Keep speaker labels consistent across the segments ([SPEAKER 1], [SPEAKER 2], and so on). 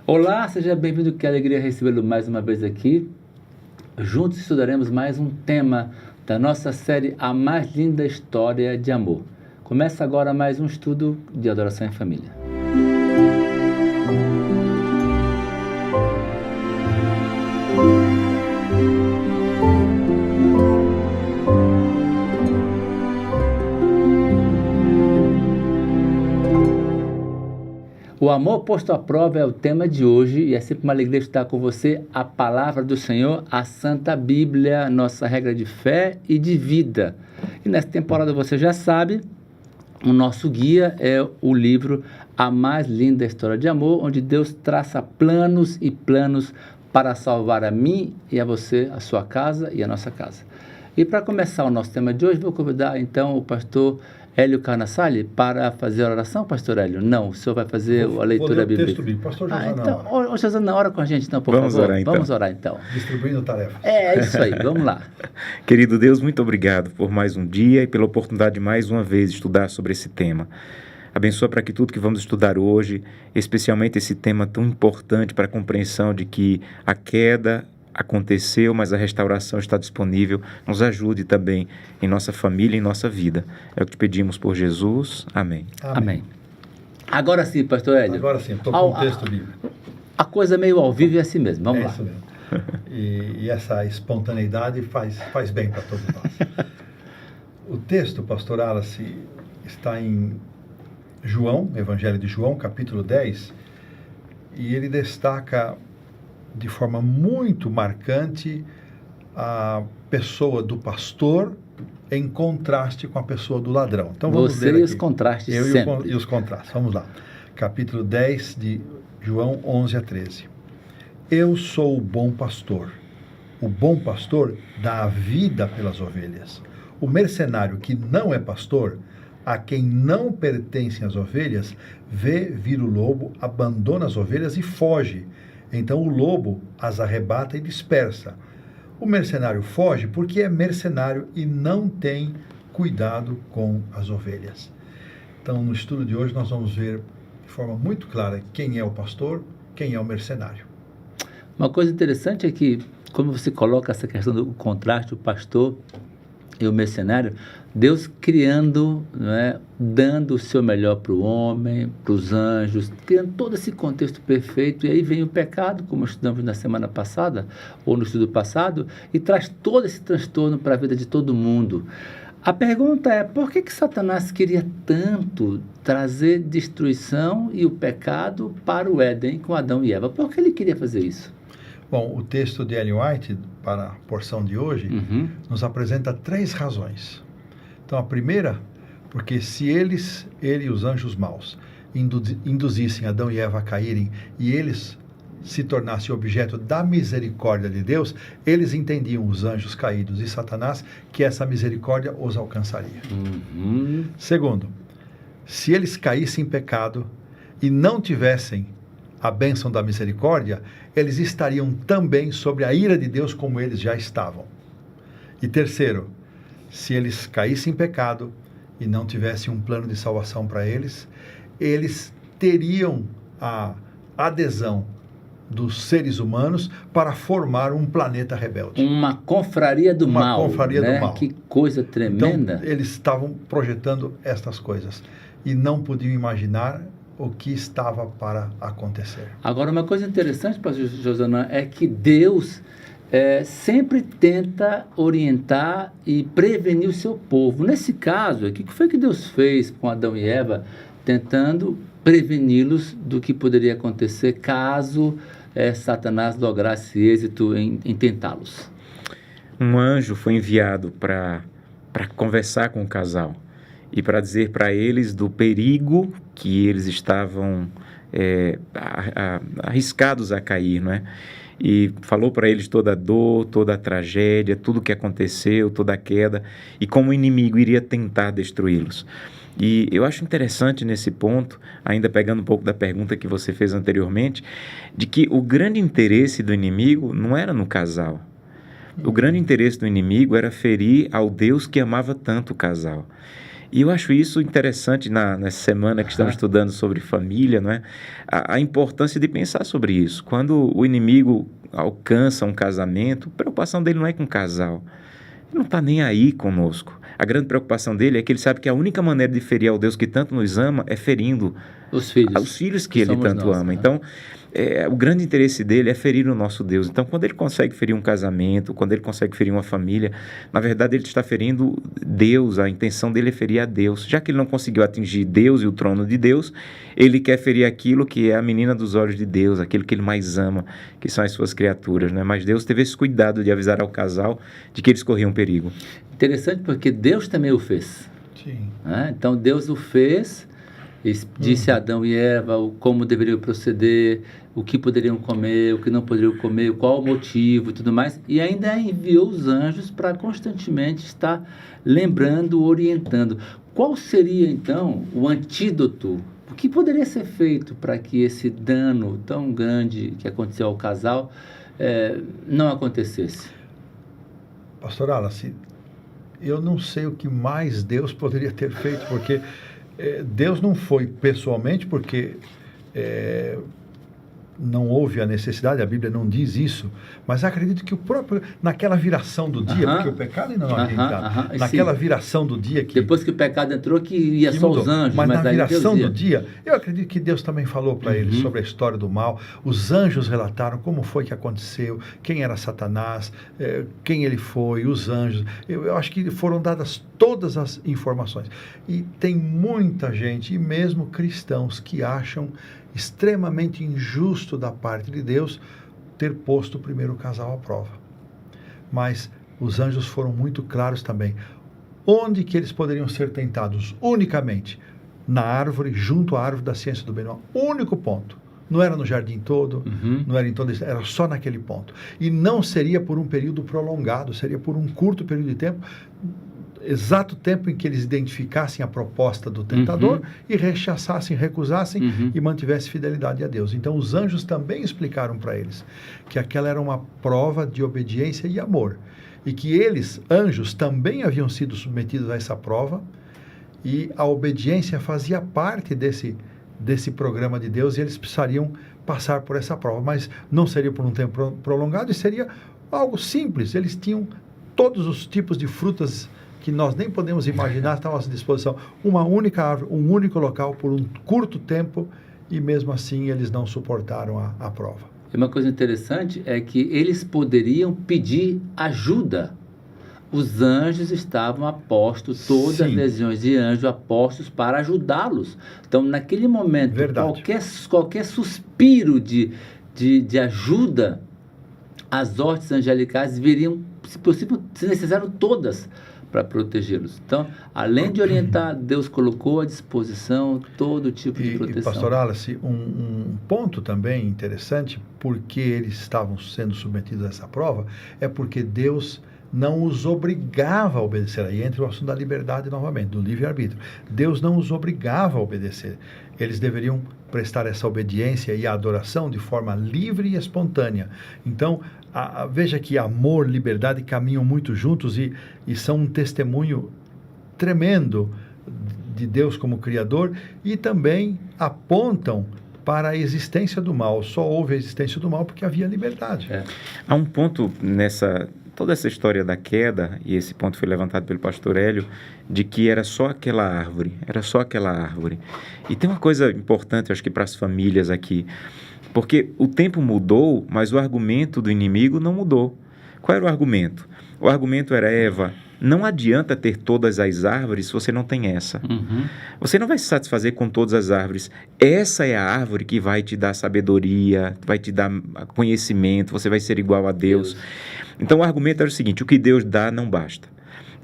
[SPEAKER 1] Olá, seja bem-vindo, que alegria recebê-lo mais uma vez aqui. Juntos estudaremos mais um tema da nossa série A Mais Linda História de Amor. Começa agora mais um estudo de adoração em família. O amor posto à prova é o tema de hoje e é sempre uma alegria estar com você. A palavra do Senhor, a Santa Bíblia, nossa regra de fé e de vida. E nessa temporada você já sabe, o nosso guia é o livro A Mais Linda História de Amor, onde Deus traça planos e planos para salvar a mim e a você, a sua casa e a nossa casa. E para começar o nosso tema de hoje, vou convidar então o pastor Hélio Carnassali para fazer a oração, pastor Hélio? Não, o senhor vai fazer a leitura bíblica.
[SPEAKER 2] Texto bíblico. Pastor José,
[SPEAKER 1] então, José, na hora com a gente, então, por
[SPEAKER 3] Vamos
[SPEAKER 1] favor.
[SPEAKER 3] Orar, então.
[SPEAKER 1] Vamos orar, então.
[SPEAKER 2] Distribuindo tarefas.
[SPEAKER 1] É isso aí, vamos lá.
[SPEAKER 3] Querido Deus, muito obrigado por mais um dia e pela oportunidade de mais uma vez estudar sobre esse tema. Abençoa para que tudo que vamos estudar hoje, especialmente esse tema tão importante para a compreensão de que a queda aconteceu, mas a restauração está disponível, nos ajude também em nossa família e em nossa vida. É o que te pedimos por Jesus. Amém.
[SPEAKER 1] Amém. Agora sim, pastor Hélio.
[SPEAKER 2] Agora sim, estou com o texto bíblico.
[SPEAKER 1] A coisa meio ao vivo é assim mesmo, vamos lá.
[SPEAKER 2] Isso mesmo. E essa espontaneidade faz bem para todos nós. O texto, pastor Alice, está em João, Evangelho de João, capítulo 10, e ele destaca de forma muito marcante a pessoa do pastor em contraste com a pessoa do ladrão. Então vamos ler aqui.
[SPEAKER 1] Os contrastes
[SPEAKER 2] sempre. E os contrastes. Vamos lá. Capítulo 10 de João 11 a 13. Eu sou o bom pastor. O bom pastor dá a vida pelas ovelhas. O mercenário que não é pastor, a quem não pertencem as ovelhas, vê vir o lobo, abandona as ovelhas e foge. Então o lobo as arrebata e dispersa. O mercenário foge porque é mercenário e não tem cuidado com as ovelhas. Então, no estudo de hoje, nós vamos ver de forma muito clara quem é o pastor, quem é o mercenário.
[SPEAKER 1] Uma coisa interessante é que, como você coloca essa questão do contraste, o pastor e o mercenário, Deus criando, dando o seu melhor para o homem, para os anjos, criando todo esse contexto perfeito, e aí vem o pecado, como estudamos na semana passada, ou no estudo passado, e traz todo esse transtorno para a vida de todo mundo. A pergunta é, por que Satanás queria tanto trazer destruição e o pecado para o Éden com Adão e Eva? Por que ele queria fazer isso?
[SPEAKER 2] Bom, o texto de Ellen White, para a porção de hoje, nos apresenta 3 razões. Então, a primeira, porque se ele e os anjos maus induzissem Adão e Eva a caírem e eles se tornassem objeto da misericórdia de Deus, eles entendiam, os anjos caídos e Satanás, que essa misericórdia os alcançaria. Segundo, se eles caíssem em pecado e não tivessem a bênção da misericórdia, eles estariam também sobre a ira de Deus como eles já estavam. E terceiro, se eles caíssem em pecado e não tivessem um plano de salvação para eles, eles teriam a adesão dos seres humanos para formar um planeta rebelde.
[SPEAKER 1] Uma confraria do mal.
[SPEAKER 2] Uma confraria do mal.
[SPEAKER 1] Que coisa tremenda.
[SPEAKER 2] Então, eles estavam projetando estas coisas e não podiam imaginar o que estava para acontecer.
[SPEAKER 1] Agora, uma coisa interessante, pastor Josanã, é que Deus sempre tenta orientar e prevenir o seu povo. Nesse caso, o que foi que Deus fez com Adão e Eva, tentando preveni-los do que poderia acontecer caso Satanás lograsse êxito em tentá-los?
[SPEAKER 3] Um anjo foi enviado para conversar com o casal e para dizer para eles do perigo que eles estavam arriscados a cair, não é? E falou para eles toda a dor, toda a tragédia, tudo o que aconteceu, toda a queda, e como o inimigo iria tentar destruí-los. E eu acho interessante nesse ponto, ainda pegando um pouco da pergunta que você fez anteriormente, de que o grande interesse do inimigo não era no casal. O grande interesse do inimigo era ferir ao Deus que amava tanto o casal. E eu acho isso interessante nessa semana que estamos estudando sobre família, não é? A importância de pensar sobre isso. Quando o inimigo alcança um casamento, a preocupação dele não é com o casal. Ele não está nem aí conosco. A grande preocupação dele é que ele sabe que a única maneira de ferir ao Deus que tanto nos ama é ferindo os filhos que ele tanto ama. Então, o grande interesse dele é ferir o nosso Deus. Então, quando ele consegue ferir um casamento, quando ele consegue ferir uma família, na verdade ele está ferindo Deus. A intenção dele é ferir a Deus. Já que ele não conseguiu atingir Deus e o trono de Deus, ele quer ferir aquilo que é a menina dos olhos de Deus, aquilo que ele mais ama, que são as suas criaturas, né? Mas Deus teve esse cuidado de avisar ao casal de que eles corriam perigo.
[SPEAKER 1] Interessante, porque Deus também o fez.
[SPEAKER 2] Sim.
[SPEAKER 1] Então Deus o fez, disse a Adão e Eva como deveriam proceder, o que poderiam comer, o que não poderiam comer, qual o motivo e tudo mais, e ainda enviou os anjos para constantemente estar lembrando, orientando. Qual seria então o antídoto? O que poderia ser feito para que esse dano tão grande que aconteceu ao casal não acontecesse?
[SPEAKER 2] Pastor Wallace, eu não sei o que mais Deus poderia ter feito, porque Deus não foi pessoalmente, porque não houve a necessidade, a Bíblia não diz isso, mas acredito que o próprio, naquela viração do dia, porque o pecado ainda não havia entrado, naquela viração do dia que...
[SPEAKER 1] Depois que o pecado entrou, que ia só
[SPEAKER 2] mudou.
[SPEAKER 1] os anjos,
[SPEAKER 2] mas na viração
[SPEAKER 1] do
[SPEAKER 2] dia, eu acredito que Deus também falou para eles sobre a história do mal. Os anjos relataram como foi que aconteceu, quem era Satanás, quem ele foi, os anjos. Eu acho que foram dadas todas as informações. E tem muita gente, e mesmo cristãos, que acham extremamente injusto da parte de Deus ter posto o primeiro casal à prova. Mas os anjos foram muito claros também. Onde que eles poderiam ser tentados? Unicamente na árvore, junto à árvore da ciência do bem e do mal. Único ponto. Não era no jardim todo, não era em todo, era só naquele ponto. E não seria por um período prolongado, seria por um curto período de tempo, exato tempo em que eles identificassem a proposta do tentador e rechaçassem, recusassem e mantivessem fidelidade a Deus. Então os anjos também explicaram para eles que aquela era uma prova de obediência e amor, e que eles, anjos, também haviam sido submetidos a essa prova, e a obediência fazia parte desse programa de Deus, e eles precisariam passar por essa prova, mas não seria por um tempo prolongado, e seria algo simples. Eles tinham todos os tipos de frutas que nós nem podemos imaginar estavam à nossa disposição. Uma única árvore, um único local, por um curto tempo, e mesmo assim eles não suportaram a prova.
[SPEAKER 1] E uma coisa interessante é que eles poderiam pedir ajuda. Os anjos estavam apostos, todas as legiões de anjos apostos para ajudá-los. Então, naquele momento, qualquer suspiro de ajuda, as hostes angelicais viriam, se possível, se necessário, todas para protegê-los. Então, além de orientar, Deus colocou à disposição todo tipo de proteção.
[SPEAKER 2] E pastor Wallace, um ponto também interessante, porque eles estavam sendo submetidos a essa prova, é porque Deus não os obrigava a obedecer. Aí entra o assunto da liberdade novamente, do livre-arbítrio. Deus não os obrigava a obedecer. Eles deveriam prestar essa obediência e a adoração de forma livre e espontânea. Então, veja que amor, liberdade caminham muito juntos e são um testemunho tremendo de Deus como Criador, e também apontam para a existência do mal. Só houve a existência do mal porque havia liberdade.
[SPEAKER 3] Há um ponto toda essa história da queda, e esse ponto foi levantado pelo pastor Hélio, de que era só aquela árvore. E tem uma coisa importante, acho que para as famílias aqui, porque o tempo mudou, mas o argumento do inimigo não mudou. Qual era o argumento? O argumento era: Eva, não adianta ter todas as árvores se você não tem essa. Você não vai se satisfazer com todas as árvores. Essa é a árvore que vai te dar sabedoria, vai te dar conhecimento, você vai ser igual a Deus. Então o argumento era o seguinte: o que Deus dá não basta.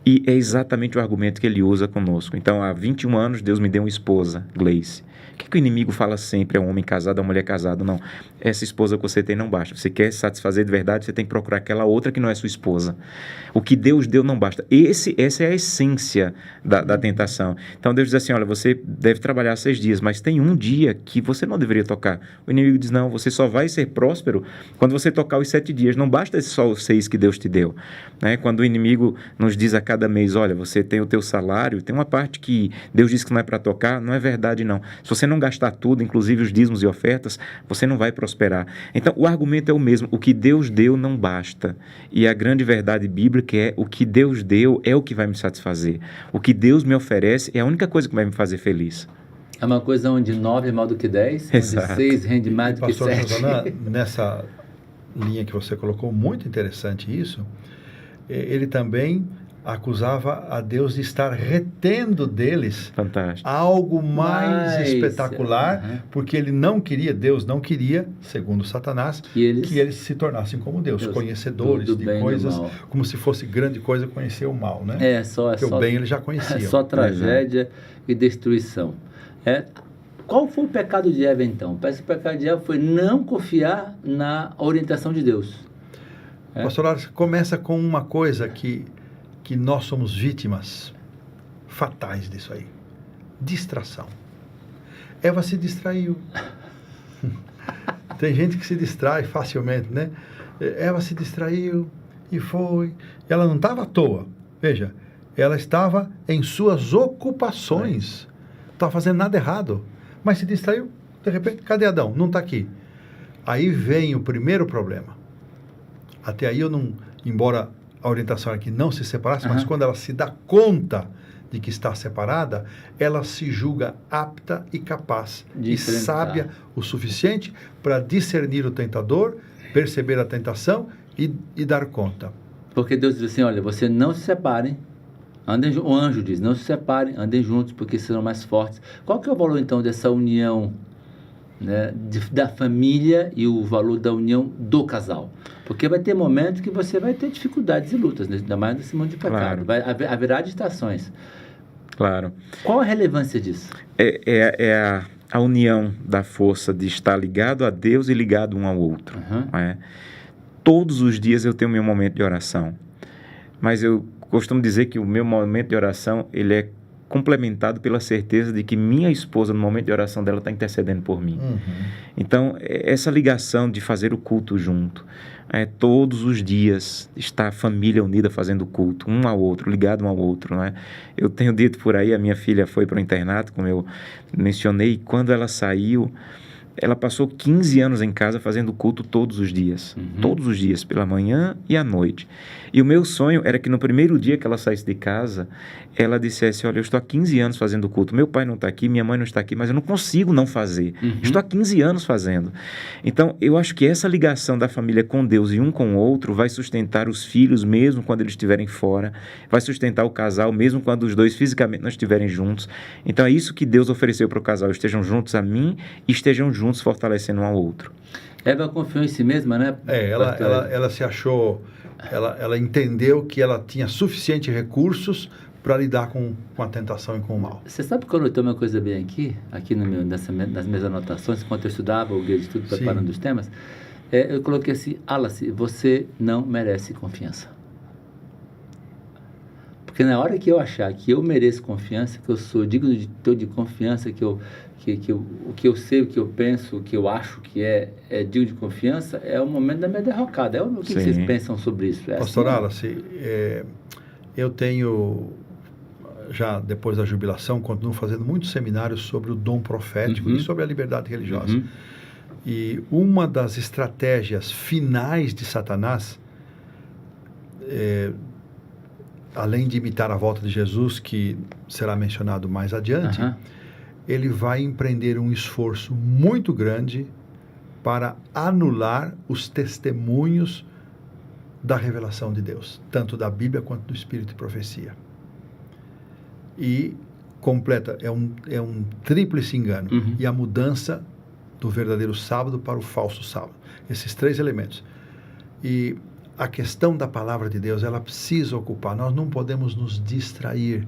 [SPEAKER 3] E é exatamente o argumento que ele usa conosco. Então, há 21 anos, Deus me deu uma esposa, Gleice. O que o inimigo fala sempre ao homem casado, à mulher casada? Não, essa esposa que você tem não basta. Você quer satisfazer de verdade, você tem que procurar aquela outra que não é sua esposa. O que Deus deu não basta. Essa é a essência da tentação. Então Deus diz assim, olha, você deve trabalhar 6 dias, mas tem um dia que você não deveria tocar. O inimigo diz, não, você só vai ser próspero quando você tocar os 7 dias. Não basta só os 6 que Deus te deu. Né? Quando o inimigo nos diz a cada mês, olha, você tem o teu salário, tem uma parte que Deus diz que não é para tocar, não é verdade não. Se você não gastar tudo, inclusive os dízimos e ofertas, você não vai prosperar. Então o argumento é o mesmo, o que Deus deu não basta. E a grande verdade bíblica é, o que Deus deu é o que vai me satisfazer. O que Deus me oferece é a única coisa que vai me fazer feliz.
[SPEAKER 1] É uma coisa onde 9 é maior do que 10,
[SPEAKER 3] Exato.
[SPEAKER 1] onde 6 rende mais do que 7.
[SPEAKER 2] Pastor Josanã, nessa linha que você colocou, muito interessante isso, ele também acusava a Deus de estar retendo deles
[SPEAKER 3] Fantástico.
[SPEAKER 2] algo mais espetacular, porque Deus não queria, segundo Satanás, que eles se tornassem como Deus conhecedores de coisas, como se fosse grande coisa conhecer o mal, né? Porque o bem ele já conhecia.
[SPEAKER 1] É só tragédia e destruição. Qual foi o pecado de Eva, então? Parece que o pecado de Eva foi não confiar na orientação de Deus.
[SPEAKER 2] Pastor Alex, começa com uma coisa que nós somos vítimas fatais disso aí. Distração. Eva se distraiu. Tem gente que se distrai facilmente, né? Eva se distraiu e foi. Ela não estava à toa. Veja, ela estava em suas ocupações. Não estava fazendo nada errado. Mas se distraiu, de repente, cadê Adão? Não está aqui. Aí vem o primeiro problema. Até aí eu não, embora a orientação era que não se separasse, mas quando ela se dá conta de que está separada, ela se julga apta e capaz e sábia o suficiente para discernir o tentador, perceber a tentação e dar conta.
[SPEAKER 1] Porque Deus diz assim, olha, você não se separem, o anjo diz, não se separem, andem juntos, porque serão mais fortes. Qual que é o valor, então, dessa união, né, da família e o valor da união do casal? Porque vai ter momentos que você vai ter dificuldades e lutas, né? Ainda mais nesse mundo de pecado.
[SPEAKER 3] Claro.
[SPEAKER 1] Haverá distrações.
[SPEAKER 3] Claro.
[SPEAKER 1] Qual a relevância disso?
[SPEAKER 3] É a união da força de estar ligado a Deus e ligado um ao outro. Todos os dias eu tenho meu momento de oração. Mas eu costumo dizer que o meu momento de oração, ele é complementado pela certeza de que minha esposa, no momento de oração dela, está intercedendo por mim. Então, essa ligação de fazer o culto junto, todos os dias está a família unida fazendo culto, um ao outro, ligado um ao outro, né? Eu tenho dito por aí, a minha filha foi para o internato, como eu mencionei, quando ela saiu, ela passou 15 anos em casa fazendo culto todos os dias, pela manhã e à noite. E o meu sonho era que no primeiro dia que ela saísse de casa, ela dissesse, olha, eu estou há 15 anos fazendo culto, meu pai não está aqui, minha mãe não está aqui, mas eu não consigo não fazer. Estou há 15 anos fazendo. Então, eu acho que essa ligação da família com Deus e um com o outro vai sustentar os filhos mesmo quando eles estiverem fora, vai sustentar o casal mesmo quando os dois fisicamente não estiverem juntos. Então, é isso que Deus ofereceu para o casal, estejam juntos a mim e estejam juntos fortalecendo um ao outro.
[SPEAKER 1] Eva confiou em si mesma, né?
[SPEAKER 2] Ela se achou, ela entendeu que ela tinha suficientes recursos para lidar com a tentação e com o mal.
[SPEAKER 1] Você sabe que eu notei uma coisa bem aqui nas minhas anotações, enquanto eu estudava o guia de estudo preparando os temas, eu coloquei assim, Alice, você não merece confiança. Porque na hora que eu achar que eu mereço confiança, que eu sou digno de confiança, o que eu sei, o que eu penso, o que eu acho que é digno de confiança, é o momento da minha derrocada. O que vocês pensam sobre isso?
[SPEAKER 2] Pastor Alice, eu tenho, já depois da jubilação, continuo fazendo muitos seminários sobre o dom profético e sobre a liberdade religiosa. E uma das estratégias finais de Satanás, além de imitar a volta de Jesus, que será mencionado mais adiante, ele vai empreender um esforço muito grande para anular os testemunhos da revelação de Deus, tanto da Bíblia quanto do Espírito de profecia. E completa, é um tríplice engano, e a mudança do verdadeiro sábado para o falso sábado. Esses 3 elementos. E a questão da palavra de Deus, ela precisa ocupar. Nós não podemos nos distrair.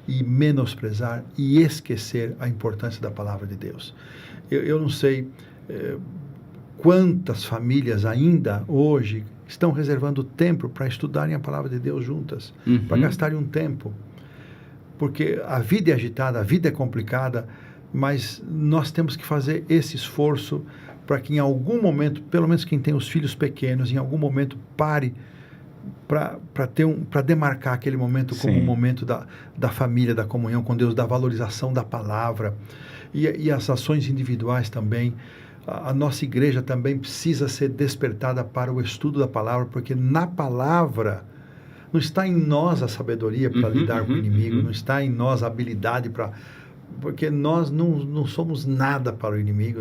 [SPEAKER 2] e menosprezar e esquecer a importância da palavra de Deus. Eu não sei quantas famílias ainda hoje estão reservando tempo para estudarem a palavra de Deus juntas, para gastarem um tempo. Porque a vida é agitada, a vida é complicada, mas nós temos que fazer esse esforço para que em algum momento, pelo menos quem tem os filhos pequenos, em algum momento pare para demarcar aquele momento como um momento da família, da comunhão com Deus, da valorização da palavra. E as ações individuais também. A nossa igreja também precisa ser despertada para o estudo da palavra, porque na palavra não está em nós a sabedoria para lidar com o inimigo, não está em nós a habilidade para... Porque nós não somos nada para o inimigo.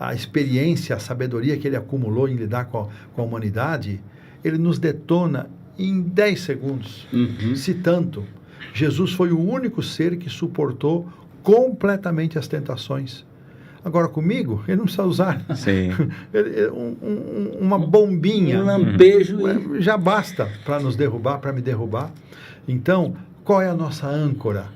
[SPEAKER 2] A experiência, a sabedoria que ele acumulou em lidar com a humanidade, ele nos detona em 10 segundos, se tanto. Jesus foi o único ser que suportou completamente as tentações. Agora comigo, ele não precisa usar uma bombinha.
[SPEAKER 1] Um lampejo.
[SPEAKER 2] Já basta para nos derrubar, para me derrubar. Então, qual é a nossa âncora?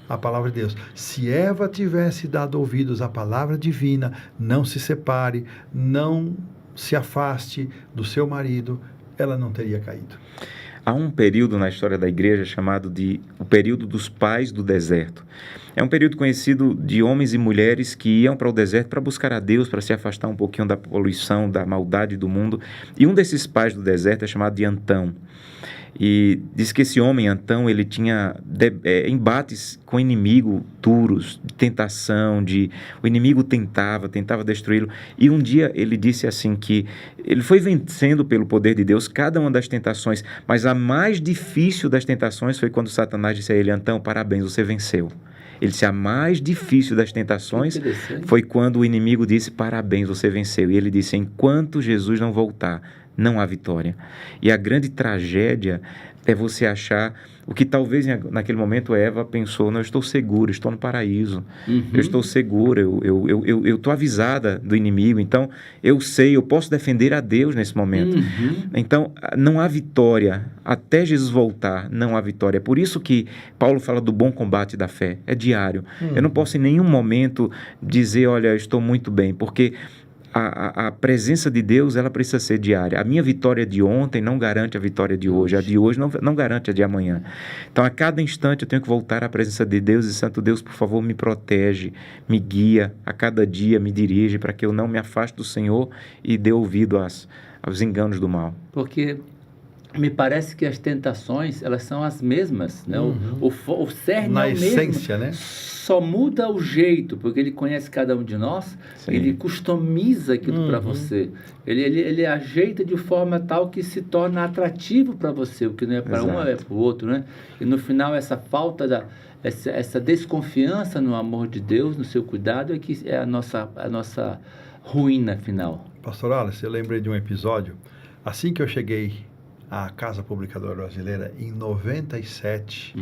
[SPEAKER 2] A palavra de Deus. Se Eva tivesse dado ouvidos à palavra divina, não se separe, não se afaste do seu marido, ela não teria caído.
[SPEAKER 3] Há um período na história da igreja chamado de o período dos pais do deserto. É um período conhecido de homens e mulheres que iam para o deserto para buscar a Deus, para se afastar um pouquinho da poluição, da maldade do mundo. E um desses pais do deserto é chamado de Antão. E diz que esse homem, Antão, ele tinha embates com o inimigo duros, de tentação, o inimigo tentava destruí-lo. E um dia ele disse assim que ele foi vencendo pelo poder de Deus cada uma das tentações, mas a mais difícil das tentações foi quando Satanás disse a ele: Antão, parabéns, você venceu. Ele disse, a mais difícil das tentações foi quando o inimigo disse, parabéns, você venceu. E ele disse, enquanto Jesus não voltar, não há vitória. E a grande tragédia é você achar o que talvez naquele momento Eva pensou, não, eu estou segura, estou no paraíso, eu estou segura, eu estou avisada do inimigo, então eu sei, eu posso defender a Deus nesse momento. Então não há vitória, até Jesus voltar não há vitória. É por isso que Paulo fala do bom combate da fé, é diário. Eu não posso em nenhum momento dizer, olha, eu estou muito bem, porque a presença de Deus, ela precisa ser diária. A minha vitória de ontem não garante a vitória de hoje. A de hoje não garante a de amanhã. Então, a cada instante eu tenho que voltar à presença de Deus. E, Santo Deus, por favor, me protege, me guia, a cada dia me dirige para que eu não me afaste do Senhor e dê ouvido aos enganos do mal.
[SPEAKER 1] Porque me parece que as tentações, elas são as mesmas, né? O cerne
[SPEAKER 2] na
[SPEAKER 1] é o
[SPEAKER 2] essência,
[SPEAKER 1] mesmo.
[SPEAKER 2] Né?
[SPEAKER 1] Só muda o jeito, porque ele conhece cada um de nós, ele customiza aquilo para você. Ele ajeita de forma tal que se torna atrativo para você, o que não é para um é para o outro, né? E no final essa falta essa desconfiança no amor de Deus, no seu cuidado, é que é a nossa ruína final.
[SPEAKER 2] Pastor Alice, eu lembrei de um episódio, assim que eu cheguei à Casa Publicadora Brasileira em 97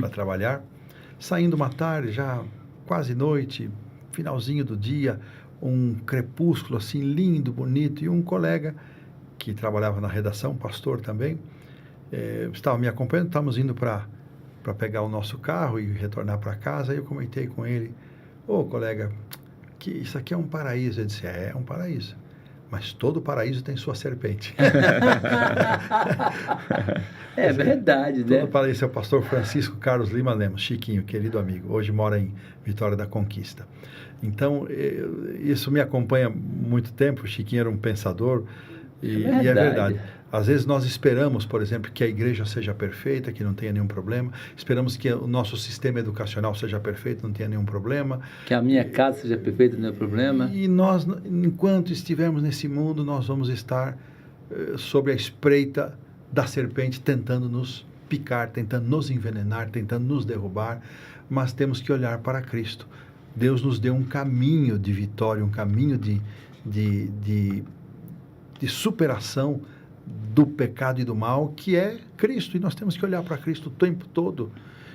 [SPEAKER 2] para trabalhar, saindo uma tarde, já quase noite, finalzinho do dia, um crepúsculo assim lindo, bonito, e um colega que trabalhava na redação, pastor também, estava me acompanhando, estávamos indo para pegar o nosso carro e retornar para casa. Aí eu comentei com ele, colega, que isso aqui é um paraíso. Ele disse, é um paraíso, mas todo paraíso tem sua serpente.
[SPEAKER 1] É verdade, né?
[SPEAKER 2] Todo paraíso é o pastor Francisco Carlos Lima Lemos, Chiquinho, querido amigo, hoje mora em Vitória da Conquista. Então, isso me acompanha há muito tempo. O Chiquinho era um pensador, e é verdade. Às vezes nós esperamos, por exemplo, que a igreja seja perfeita, que não tenha nenhum problema. Esperamos que o nosso sistema educacional seja perfeito, não tenha nenhum problema.
[SPEAKER 1] Que a minha casa seja perfeita, não é problema.
[SPEAKER 2] E nós, enquanto estivermos nesse mundo, nós vamos estar sob a espreita da serpente, tentando nos picar, tentando nos envenenar, tentando nos derrubar. Mas temos que olhar para Cristo. Deus nos deu um caminho de vitória, um caminho de superação do pecado e do mal, que é Cristo, e nós temos que olhar para Cristo o tempo todo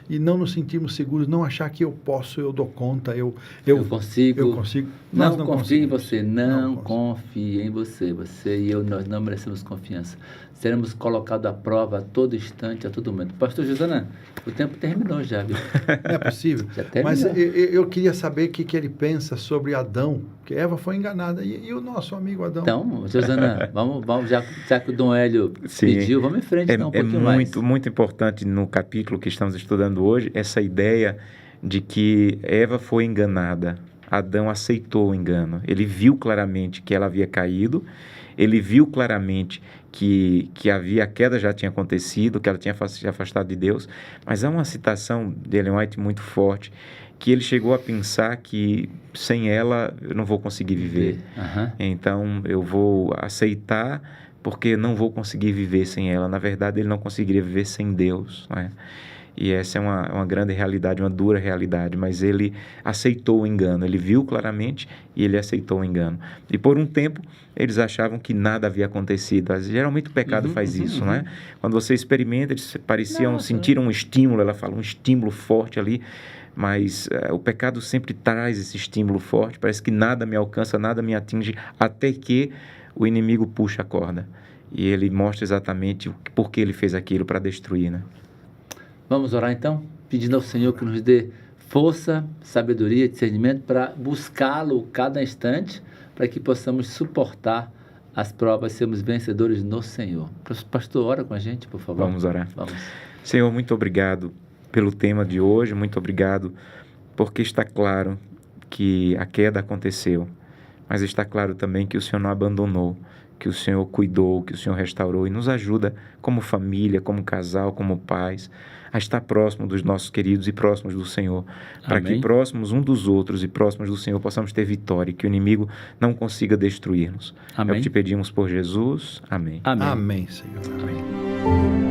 [SPEAKER 2] e não nos sentirmos seguros, não achar que eu posso, eu dou conta, eu consigo.
[SPEAKER 1] Não confie em você, não confie em você. Você e eu, nós não merecemos confiança. Seremos colocados à prova a todo instante, a todo momento. Pastor Josana, o tempo terminou já, viu?
[SPEAKER 2] Não é possível.
[SPEAKER 1] Já terminou.
[SPEAKER 2] Mas eu queria saber o que ele pensa sobre Adão, que Eva foi enganada. E o nosso amigo Adão?
[SPEAKER 1] Então, Josana, vamos já que o Dom Hélio pediu, vamos em frente então, um pouquinho mais.
[SPEAKER 3] É muito importante no capítulo que estamos estudando hoje, essa ideia de que Eva foi enganada. Adão aceitou o engano. Ele viu claramente que ela havia caído, ele viu claramente que a queda já tinha acontecido, que ela tinha se afastado de Deus, mas há uma citação de Ellen White muito forte, que ele chegou a pensar que sem ela eu não vou conseguir viver. Então eu vou aceitar porque não vou conseguir viver sem ela. Na verdade, ele não conseguiria viver sem Deus, não é? E essa é uma grande realidade, uma dura realidade, mas ele aceitou o engano, ele viu claramente e ele aceitou o engano. E por um tempo, eles achavam que nada havia acontecido. Geralmente o pecado faz isso, não é? Quando você experimenta, eles pareciam sentir um estímulo, ela fala, um estímulo forte ali, mas o pecado sempre traz esse estímulo forte, parece que nada me alcança, nada me atinge, até que o inimigo puxa a corda. E ele mostra exatamente por que ele fez aquilo, para destruir, né?
[SPEAKER 1] Vamos orar então, pedindo ao Senhor que nos dê força, sabedoria, discernimento para buscá-lo cada instante, para que possamos suportar as provas, sermos vencedores no Senhor. Pastor, ora com a gente, por favor.
[SPEAKER 3] Vamos orar.
[SPEAKER 1] Vamos.
[SPEAKER 3] Senhor, muito obrigado pelo tema de hoje, muito obrigado porque está claro que a queda aconteceu, mas está claro também que o Senhor não abandonou, que o Senhor cuidou, que o Senhor restaurou e nos ajuda como família, como casal, como pais, a estar próximo dos nossos queridos e próximos do Senhor, para que próximos um dos outros e próximos do Senhor possamos ter vitória, que o inimigo não consiga destruir-nos. É o que te pedimos por Jesus. Amém.
[SPEAKER 2] Amém, Senhor. Amém.